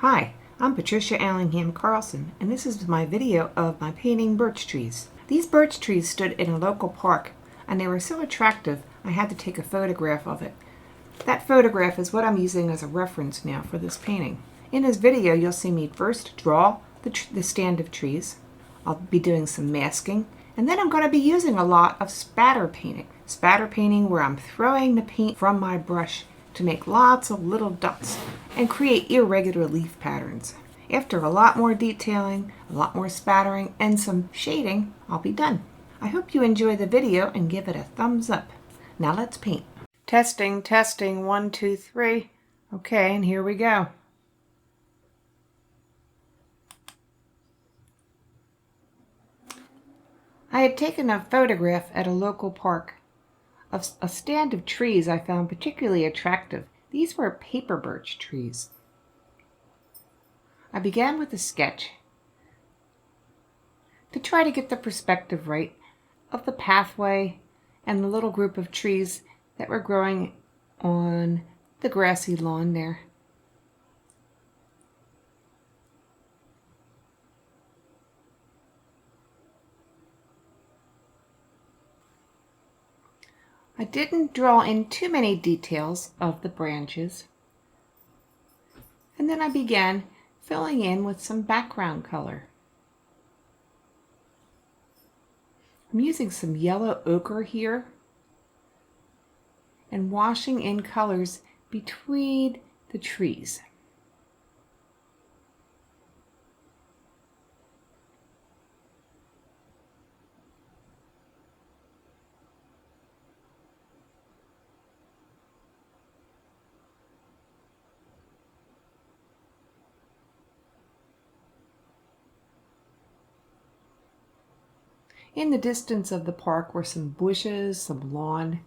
Hi, I'm Patricia Allingham Carlson, and this is my video of my painting birch trees. These birch trees stood in a local park, and they were so attractive I had to take a photograph of it. That photograph is what I'm using as a reference now for this painting. In this video, you'll see me first draw the stand of trees. I'll be doing some masking, and then I'm going to be using a lot of spatter painting. Spatter painting where I'm throwing the paint from my brush to make lots of little dots and create irregular leaf patterns. After a lot more detailing, a lot more spattering, and some shading, I'll be done. I hope you enjoy the video and give it a thumbs up. Now let's paint. Testing, 1, 2, 3. Okay, and here we go. I had taken a photograph at a local park of a stand of trees I found particularly attractive. These were paper birch trees. I began with a sketch to try to get the perspective right of the pathway and the little group of trees that were growing on the grassy lawn there. I didn't draw in too many details of the branches, and then I began filling in with some background color. I'm using some yellow ochre here and washing in colors between the trees. In the distance of the park were some bushes, some lawn.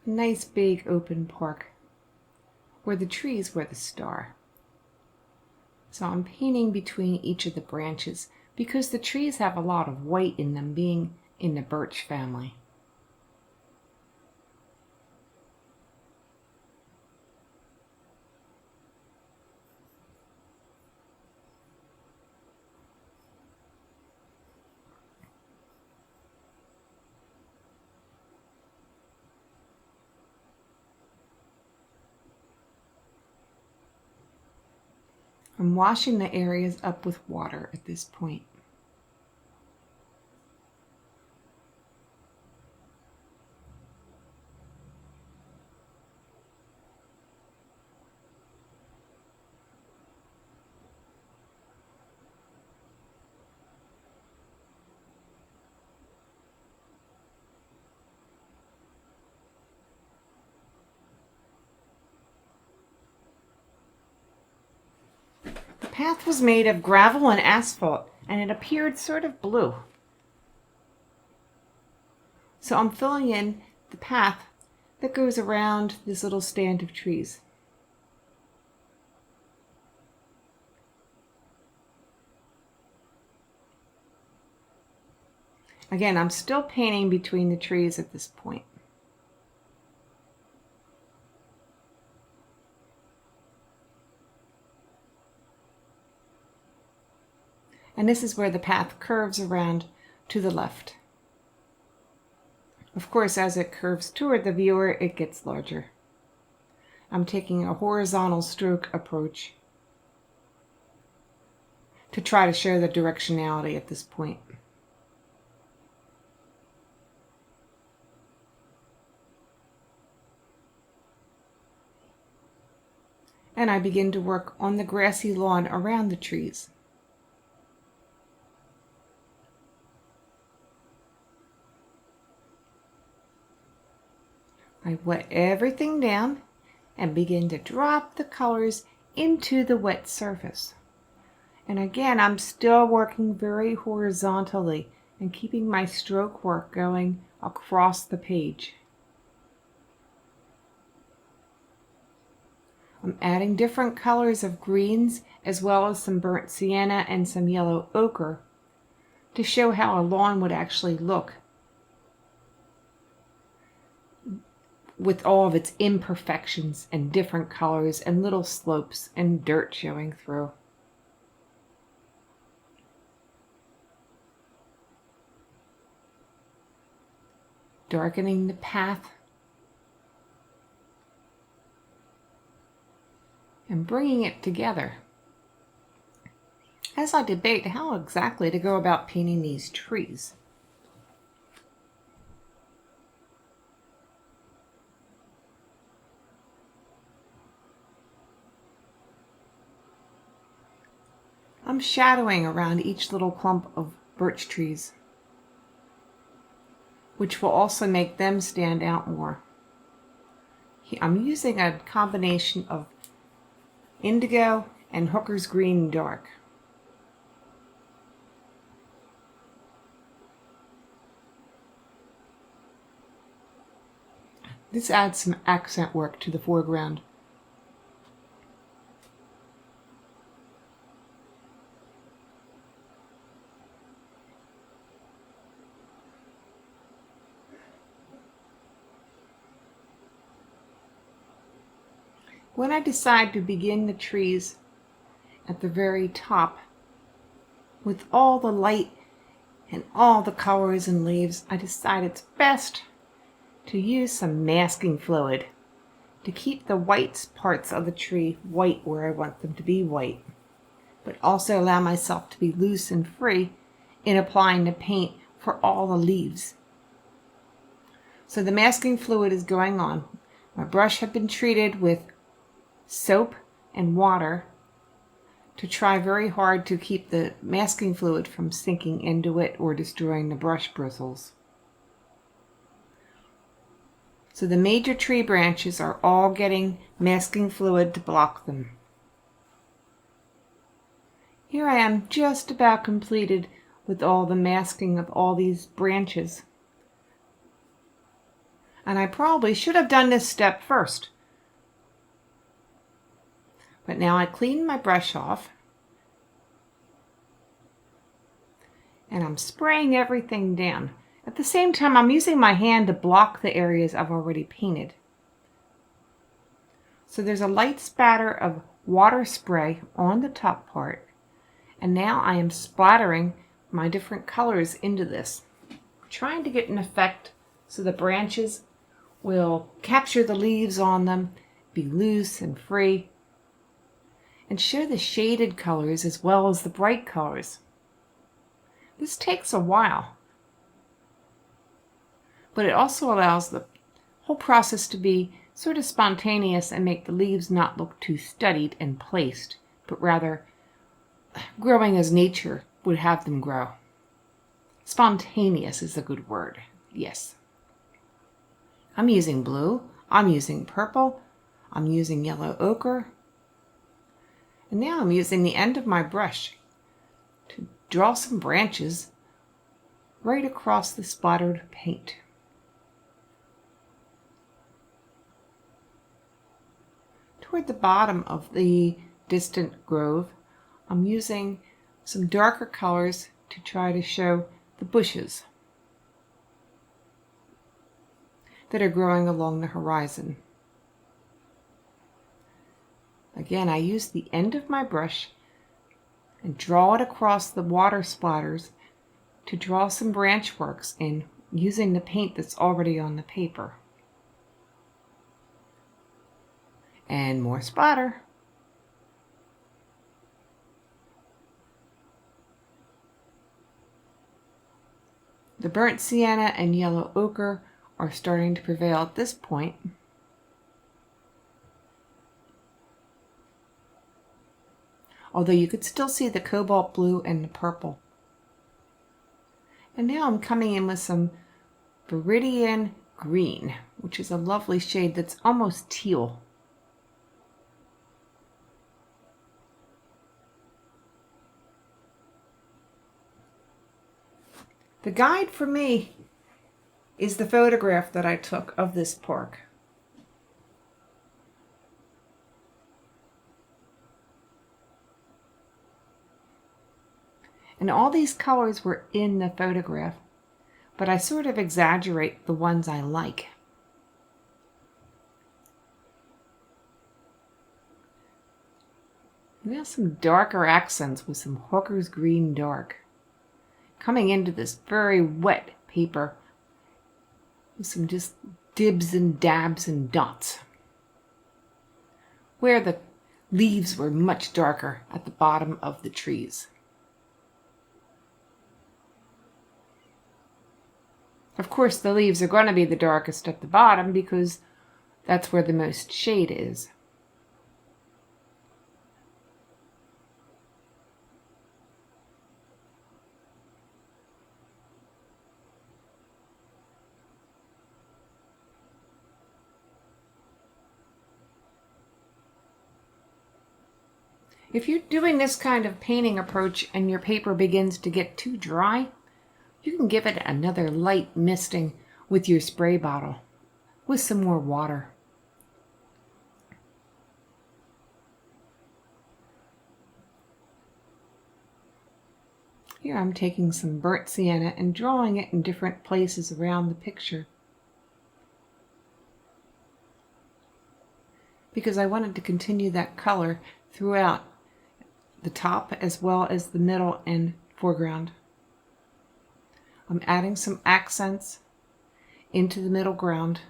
A nice big open park where the trees were the star. So I'm painting between each of the branches because the trees have a lot of white in them, being in the birch family. I'm washing the areas up with water at this point. The path was made of gravel and asphalt, and it appeared sort of blue. So I'm filling in the path that goes around this little stand of trees. Again, I'm still painting between the trees at this point. And this is where the path curves around to the left. Of course, as it curves toward the viewer, it gets larger. I'm taking a horizontal stroke approach to try to show the directionality at this point. And I begin to work on the grassy lawn around the trees. I wet everything down and begin to drop the colors into the wet surface. And again, I'm still working very horizontally and keeping my stroke work going across the page. I'm adding different colors of greens as well as some burnt sienna and some yellow ochre to show how a lawn would actually look with all of its imperfections and different colors and little slopes and dirt showing through. Darkening the path and bringing it together as I debate how exactly to go about painting these trees. I'm shadowing around each little clump of birch trees, which will also make them stand out more. I'm using a combination of indigo and Hooker's Green Dark. This adds some accent work to the foreground. When I decide to begin the trees at the very top with all the light and all the colors and leaves, I decide it's best to use some masking fluid to keep the white parts of the tree white where I want them to be white, but also allow myself to be loose and free in applying the paint for all the leaves. So the masking fluid is going on. My brush had been treated with soap and water to try very hard to keep the masking fluid from sinking into it or destroying the brush bristles. So the major tree branches are all getting masking fluid to block them. Here I am just about completed with all the masking of all these branches. And I probably should have done this step first. But now I clean my brush off and I'm spraying everything down. At the same time, I'm using my hand to block the areas I've already painted. So there's a light spatter of water spray on the top part, and now I am splattering my different colors into this, trying to get an effect so the branches will capture the leaves on them, be loose and free, and show the shaded colors as well as the bright colors. This takes a while, but it also allows the whole process to be sort of spontaneous and make the leaves not look too studied and placed, but rather growing as nature would have them grow. Spontaneous is a good word, yes. I'm using blue, I'm using purple, I'm using yellow ochre, and now I'm using the end of my brush to draw some branches right across the splattered paint. Toward the bottom of the distant grove, I'm using some darker colors to try to show the bushes that are growing along the horizon. Again, I use the end of my brush and draw it across the water splatters to draw some branch works in using the paint that's already on the paper. And more splatter. The burnt sienna and yellow ochre are starting to prevail at this point. Although you could still see the cobalt blue and the purple. And now I'm coming in with some Viridian Green, which is a lovely shade that's almost teal. The guide for me is the photograph that I took of this park. And all these colors were in the photograph, but I sort of exaggerate the ones I like. Now some darker accents with some Hooker's Green Dark. Coming into this very wet paper with some just dibs and dabs and dots. Where the leaves were much darker at the bottom of the trees. Of course, the leaves are going to be the darkest at the bottom because that's where the most shade is. If you're doing this kind of painting approach and your paper begins to get too dry, you can give it another light misting with your spray bottle with some more water. Here I'm taking some burnt sienna and drawing it in different places around the picture, because I wanted to continue that color throughout the top as well as the middle and foreground. I'm adding some accents into the middle ground.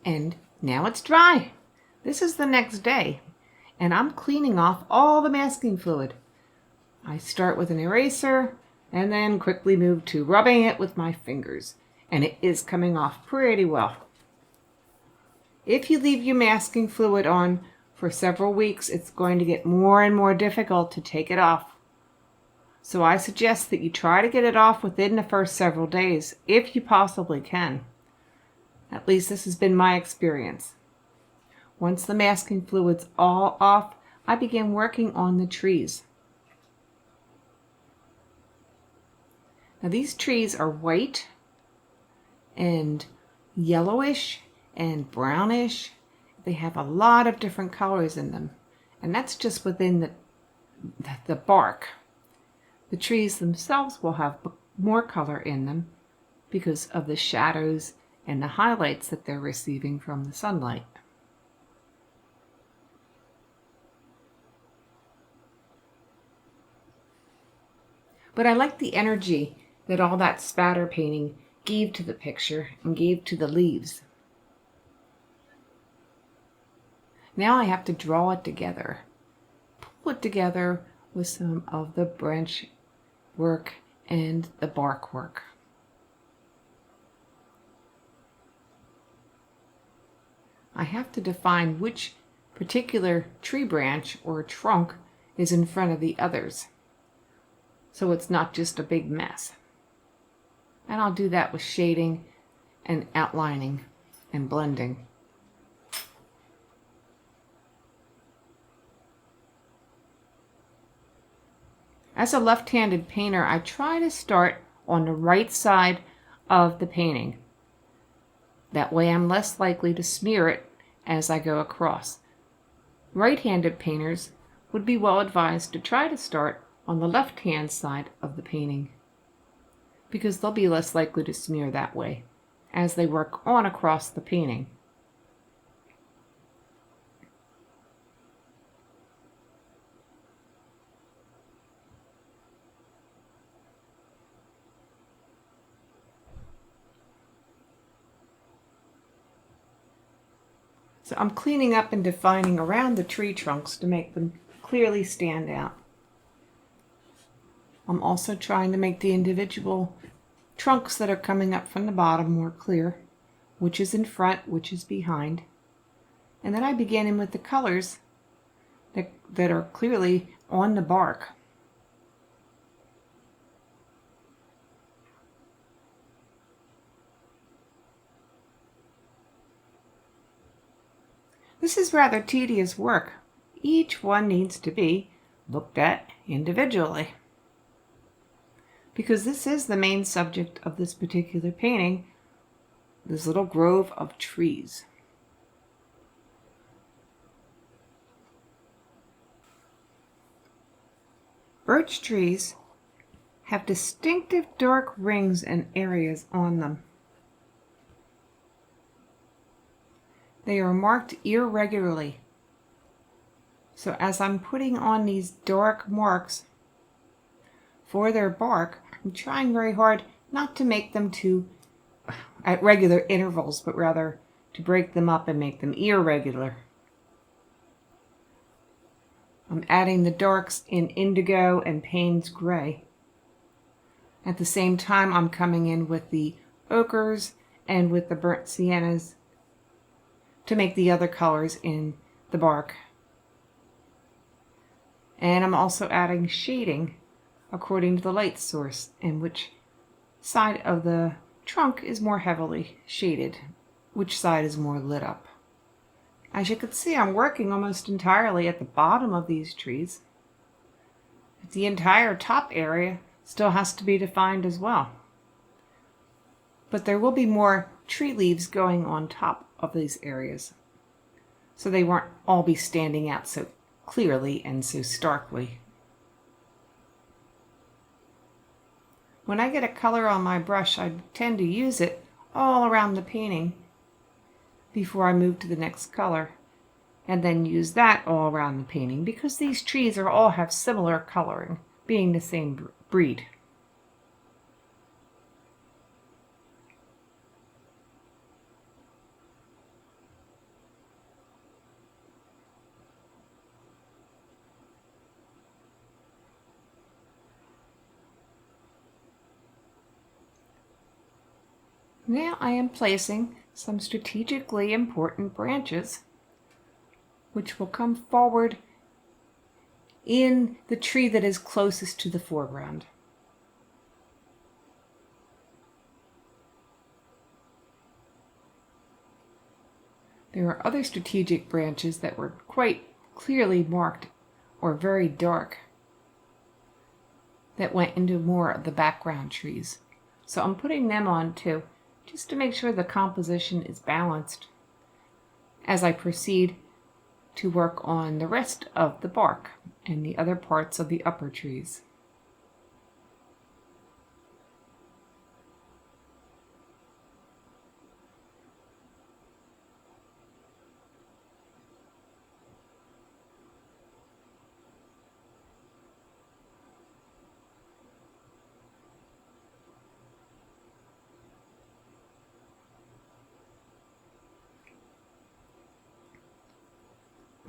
And now it's dry. This is the next day, and I'm cleaning off all the masking fluid. I start with an eraser and then quickly move to rubbing it with my fingers, and it is coming off pretty well. If you leave your masking fluid on for several weeks, it's going to get more and more difficult to take it off. So I suggest that you try to get it off within the first several days, if you possibly can. At least this has been my experience. Once the masking fluid's all off, I begin working on the trees. Now these trees are white and yellowish and brownish. They have a lot of different colors in them, and that's just within the bark. The trees themselves will have more color in them because of the shadows and the highlights that they're receiving from the sunlight. But I like the energy that all that spatter painting gave to the picture and gave to the leaves. Now I have to draw it together, pull it together with some of the branch work and the bark work. I have to define which particular tree branch or trunk is in front of the others, so it's not just a big mess. And I'll do that with shading and outlining and blending. As a left-handed painter, I try to start on the right side of the painting. That way I'm less likely to smear it as I go across. Right-handed painters would be well advised to try to start on the left-hand side of the painting, because they'll be less likely to smear that way as they work on across the painting. So I'm cleaning up and defining around the tree trunks to make them clearly stand out. I'm also trying to make the individual trunks that are coming up from the bottom more clear, which is in front, which is behind. And then I begin in with the colors that are clearly on the bark. This is rather tedious work. Each one needs to be looked at individually, because this is the main subject of this particular painting, this little grove of trees. Birch trees have distinctive dark rings and areas on them. They are marked irregularly. So as I'm putting on these dark marks for their bark, I'm trying very hard not to make them at regular intervals, but rather to break them up and make them irregular. I'm adding the darks in indigo and Payne's gray. At the same time, I'm coming in with the ochres and with the burnt siennas to make the other colors in the bark. And I'm also adding shading according to the light source and which side of the trunk is more heavily shaded, which side is more lit up. As you can see, I'm working almost entirely at the bottom of these trees. The entire top area still has to be defined as well. But there will be more tree leaves going on top of these areas, so they won't all be standing out so clearly and so starkly. When I get a color on my brush, I tend to use it all around the painting before I move to the next color, and then use that all around the painting because these trees all have similar coloring, being the same breed. Now I am placing some strategically important branches which will come forward in the tree that is closest to the foreground. There are other strategic branches that were quite clearly marked or very dark that went into more of the background trees. So I'm putting them on too, just to make sure the composition is balanced as I proceed to work on the rest of the bark and the other parts of the upper trees.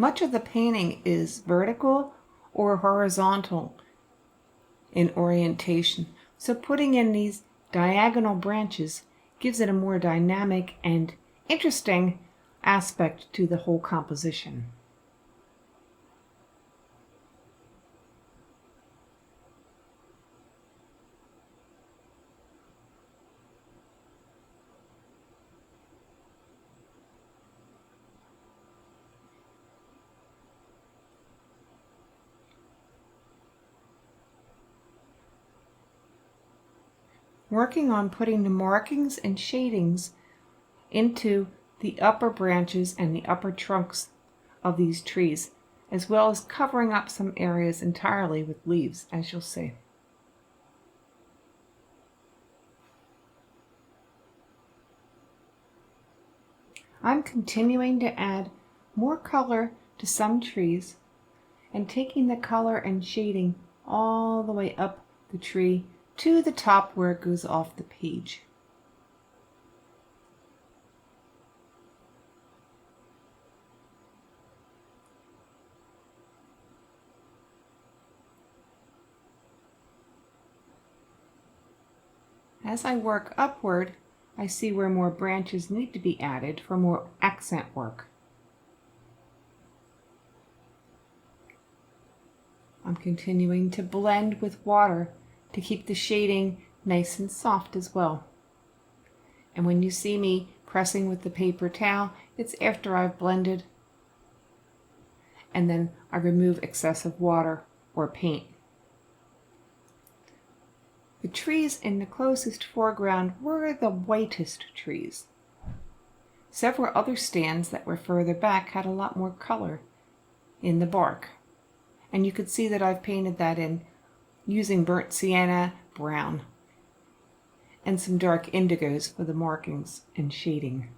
Much of the painting is vertical or horizontal in orientation, so putting in these diagonal branches gives it a more dynamic and interesting aspect to the whole composition. Working on putting the markings and shadings into the upper branches and the upper trunks of these trees, as well as covering up some areas entirely with leaves, as you'll see. I'm continuing to add more color to some trees and taking the color and shading all the way up the tree to the top where it goes off the page. As I work upward, I see where more branches need to be added for more accent work. I'm continuing to blend with water to keep the shading nice and soft as well. And when you see me pressing with the paper towel, it's after I've blended, and then I remove excessive water or paint. The trees in the closest foreground were the whitest trees. Several other stands that were further back had a lot more color in the bark. And you could see that I've painted that in using burnt sienna brown and some dark indigos for the markings and shading.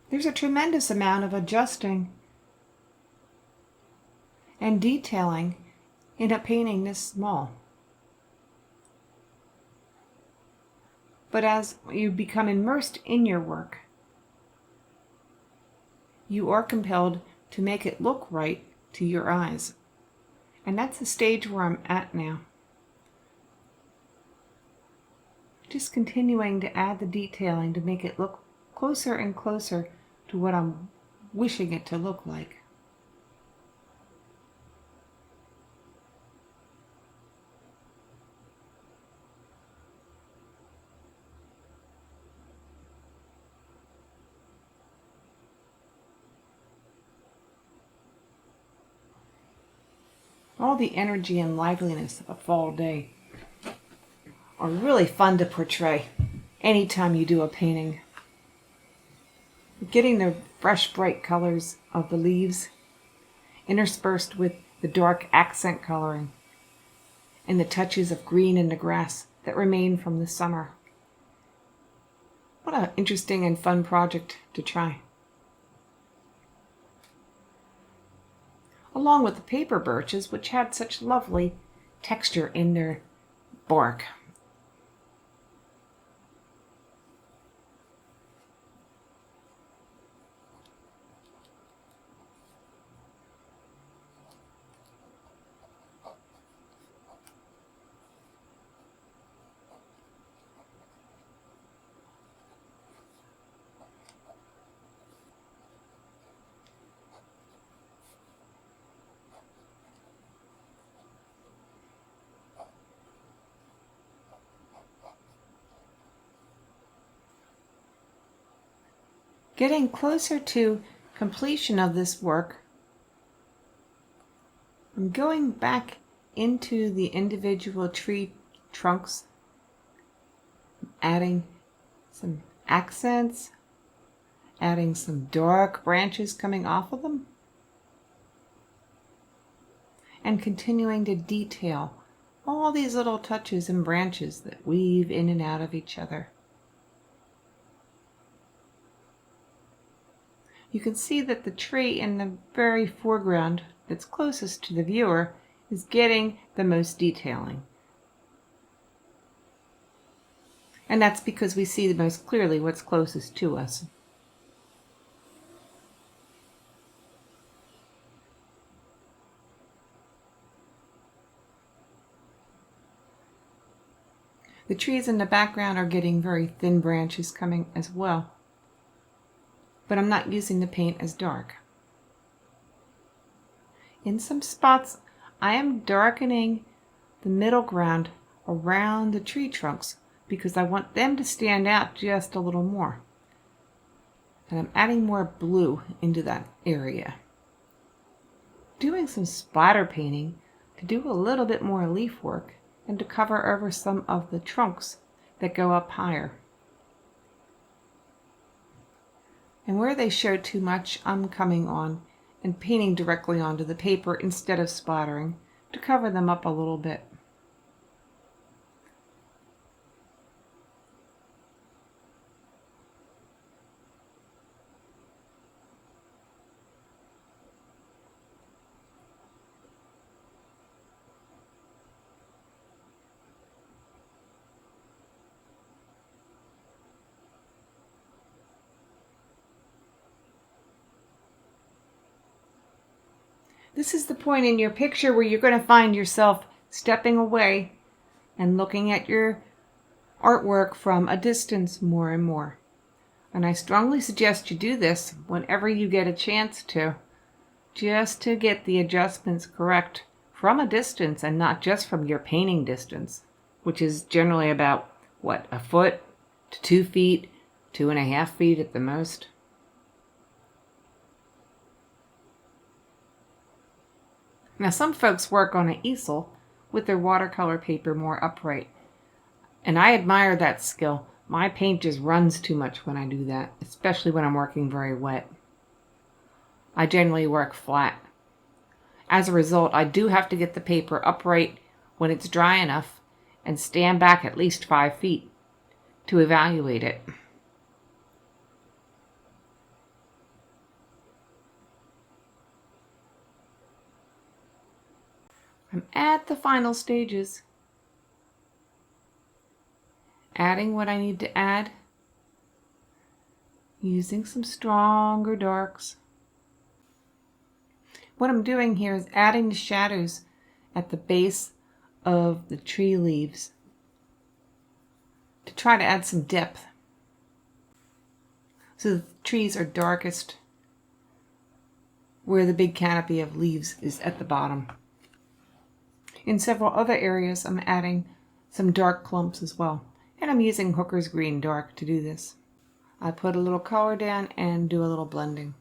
There's a tremendous amount of adjusting and detailing in a painting this small. But as you become immersed in your work, you are compelled to make it look right to your eyes. And that's the stage where I'm at now. Just continuing to add the detailing to make it look closer and closer to what I'm wishing it to look like. All the energy and liveliness of a fall day are really fun to portray anytime you do a painting. Getting the fresh, bright colors of the leaves interspersed with the dark accent coloring and the touches of green in the grass that remain from the summer. What an interesting and fun project to try. Along with the paper birches, which had such lovely texture in their bark. Getting closer to completion of this work, I'm going back into the individual tree trunks, adding some accents, adding some dark branches coming off of them, and continuing to detail all these little touches and branches that weave in and out of each other. You can see that the tree in the very foreground that's closest to the viewer is getting the most detailing. And that's because we see the most clearly what's closest to us. The trees in the background are getting very thin branches coming as well. But I'm not using the paint as dark. In some spots, I am darkening the middle ground around the tree trunks because I want them to stand out just a little more. And I'm adding more blue into that area. Doing some splatter painting to do a little bit more leaf work and to cover over some of the trunks that go up higher. And where they show too much, I'm coming on and painting directly onto the paper instead of splattering to cover them up a little bit. This is the point in your picture where you're going to find yourself stepping away and looking at your artwork from a distance more and more. And I strongly suggest you do this whenever you get a chance to, just to get the adjustments correct from a distance and not just from your painting distance, which is generally about, what, a foot to 2 feet, 2.5 feet at the most. Now some folks work on an easel with their watercolor paper more upright, and I admire that skill. My paint just runs too much when I do that, especially when I'm working very wet. I generally work flat. As a result, I do have to get the paper upright when it's dry enough and stand back at least 5 feet to evaluate it. I'm at the final stages, adding what I need to add, using some stronger darks. What I'm doing here is adding the shadows at the base of the tree leaves to try to add some depth. So the trees are darkest where the big canopy of leaves is at the bottom. In several other areas, I'm adding some dark clumps as well. And I'm using Hooker's Green Dark to do this. I put a little color down and do a little blending.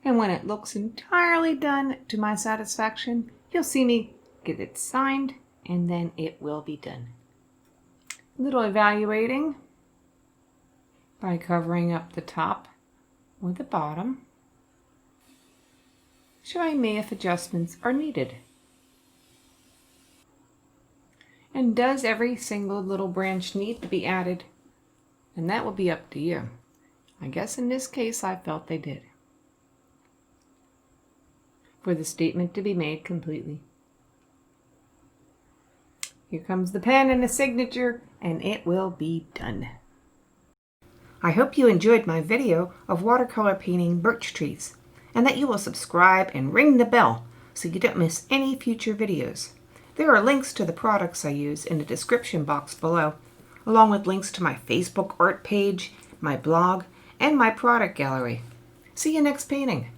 And when it looks entirely done to my satisfaction, you'll see me get it signed, and then it will be done. A little evaluating by covering up the top or the bottom, showing me if adjustments are needed. And does every single little branch need to be added? And that will be up to you. I guess in this case I felt they did, for the statement to be made completely. Here comes the pen and the signature, and it will be done. I hope you enjoyed my video of watercolor painting birch trees, and that you will subscribe and ring the bell so you don't miss any future videos. There are links to the products I use in the description box below, along with links to my Facebook art page, my blog, and my product gallery. See you next painting.